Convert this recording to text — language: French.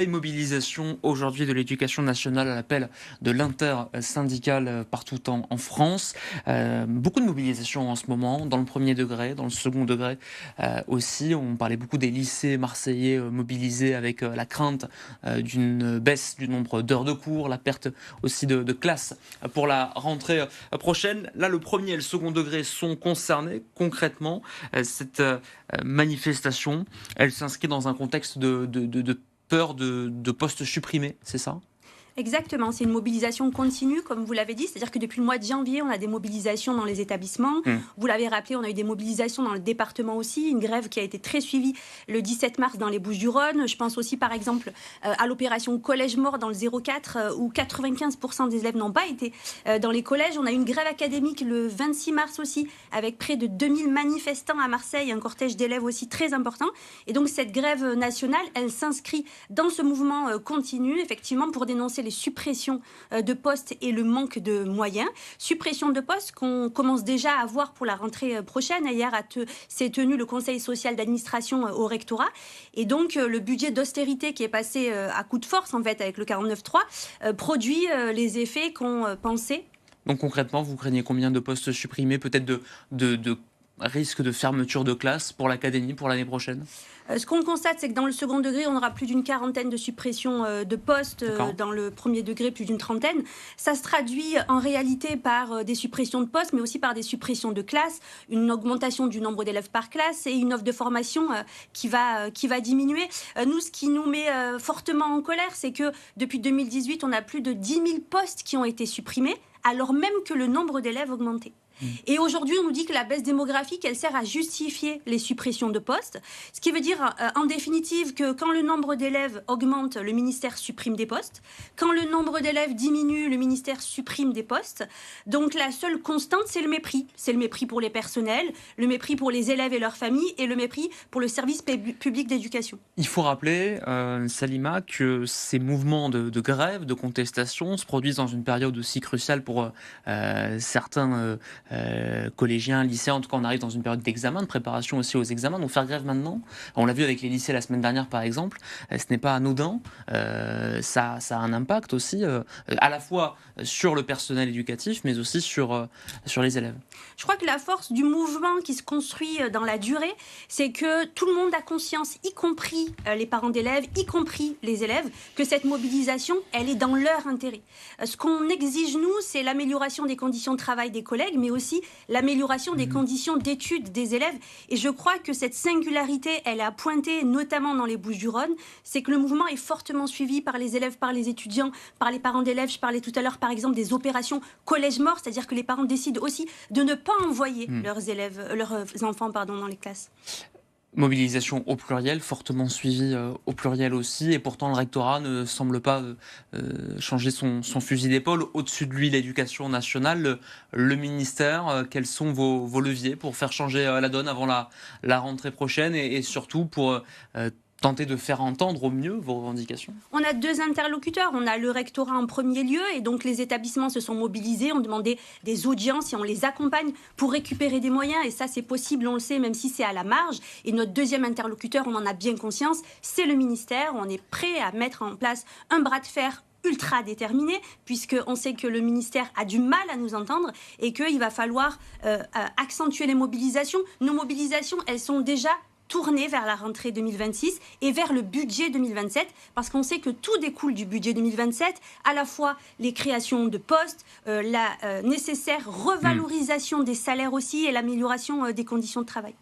Une mobilisation aujourd'hui de l'éducation nationale à l'appel de l'intersyndicale partout en France. Beaucoup de mobilisation en ce moment, dans le premier degré, dans le second degré aussi. On parlait beaucoup des lycées marseillais mobilisés avec la crainte d'une baisse du nombre d'heures de cours, la perte aussi de classes pour la rentrée prochaine. Là, le premier et le second degré sont concernés concrètement. Cette manifestation, elle s'inscrit dans un contexte de peur de postes supprimés, c'est ça? Exactement, c'est une mobilisation continue, comme vous l'avez dit, c'est-à-dire que depuis le mois de janvier, on a des mobilisations dans les établissements. Vous l'avez rappelé, on a eu des mobilisations dans le département aussi, une grève qui a été très suivie le 17 mars dans les Bouches-du-Rhône. Je pense aussi, par exemple, à l'opération Collège Mort dans le 04, où 95% des élèves n'ont pas été dans les collèges. On a eu une grève académique le 26 mars aussi, avec près de 2000 manifestants à Marseille, un cortège d'élèves aussi très important. Et donc, cette grève nationale, elle s'inscrit dans ce mouvement continu, effectivement, pour dénoncer les suppressions de postes et le manque de moyens. Suppression de postes qu'on commence déjà à voir pour la rentrée prochaine. Hier s'est tenu le conseil social d'administration au rectorat. Et donc, le budget d'austérité qui est passé à coup de force, en fait, avec le 49.3, produit les effets qu'on pensait. Donc concrètement, vous craignez combien de postes supprimés, peut-être de risque de fermeture de classe pour l'académie pour l'année prochaine? Ce qu'on constate, c'est que dans le second degré, on aura plus d'une quarantaine de suppressions de postes. D'accord. Dans le premier degré, plus d'une trentaine. Ça se traduit en réalité par des suppressions de postes, mais aussi par des suppressions de classes, une augmentation du nombre d'élèves par classe et une offre de formation qui va diminuer. Nous, ce qui nous met fortement en colère, c'est que depuis 2018, on a plus de 10 000 postes qui ont été supprimés, alors même que le nombre d'élèves augmentait. Et aujourd'hui, on nous dit que la baisse démographique, elle sert à justifier les suppressions de postes. Ce qui veut dire, en définitive, que quand le nombre d'élèves augmente, le ministère supprime des postes. Quand le nombre d'élèves diminue, le ministère supprime des postes. Donc la seule constante, c'est le mépris. C'est le mépris pour les personnels, le mépris pour les élèves et leurs familles et le mépris pour le service public d'éducation. Il faut rappeler, Salima, que ces mouvements de grève, de contestation se produisent dans une période aussi cruciale pour certains collégiens, lycéens. En tout cas, on arrive dans une période d'examen, de préparation aussi aux examens. Donc faire grève maintenant, on l'a vu avec les lycées la semaine dernière par exemple, ce n'est pas anodin. Ça a un impact aussi, à la fois sur le personnel éducatif, mais aussi sur les élèves. Je crois que la force du mouvement qui se construit dans la durée, c'est que tout le monde a conscience, y compris les parents d'élèves, y compris les élèves, que cette mobilisation, elle est dans leur intérêt. Ce qu'on exige, nous, c'est l'amélioration des conditions de travail des collègues, mais aussi l'amélioration des conditions d'études des élèves. Et je crois que cette singularité, elle a pointé notamment dans les Bouches-du-Rhône, c'est que le mouvement est fortement suivi par les élèves, par les étudiants, par les parents d'élèves. Je parlais tout à l'heure, par exemple, des opérations collège mort, c'est-à-dire que les parents décident aussi de ne pas envoyer leurs enfants dans les classes. Mobilisation au pluriel, fortement suivie au pluriel aussi, et pourtant le rectorat ne semble pas changer son fusil d'épaule. Au-dessus de lui, l'éducation nationale, le ministère, quels sont vos leviers pour faire changer la donne avant la rentrée prochaine et surtout pour tenter de faire entendre au mieux vos revendications? On a deux interlocuteurs. On a le rectorat en premier lieu, et donc les établissements se sont mobilisés, ont demandé des audiences et on les accompagne pour récupérer des moyens. Et ça, c'est possible, on le sait, même si c'est à la marge. Et notre deuxième interlocuteur, on en a bien conscience, c'est le ministère. On est prêt à mettre en place un bras de fer ultra déterminé, puisqu'on sait que le ministère a du mal à nous entendre et qu'il va falloir accentuer les mobilisations. Nos mobilisations, elles sont déjà tourner vers la rentrée 2026 et vers le budget 2027, parce qu'on sait que tout découle du budget 2027, à la fois les créations de postes, la nécessaire revalorisation des salaires aussi et l'amélioration des conditions de travail.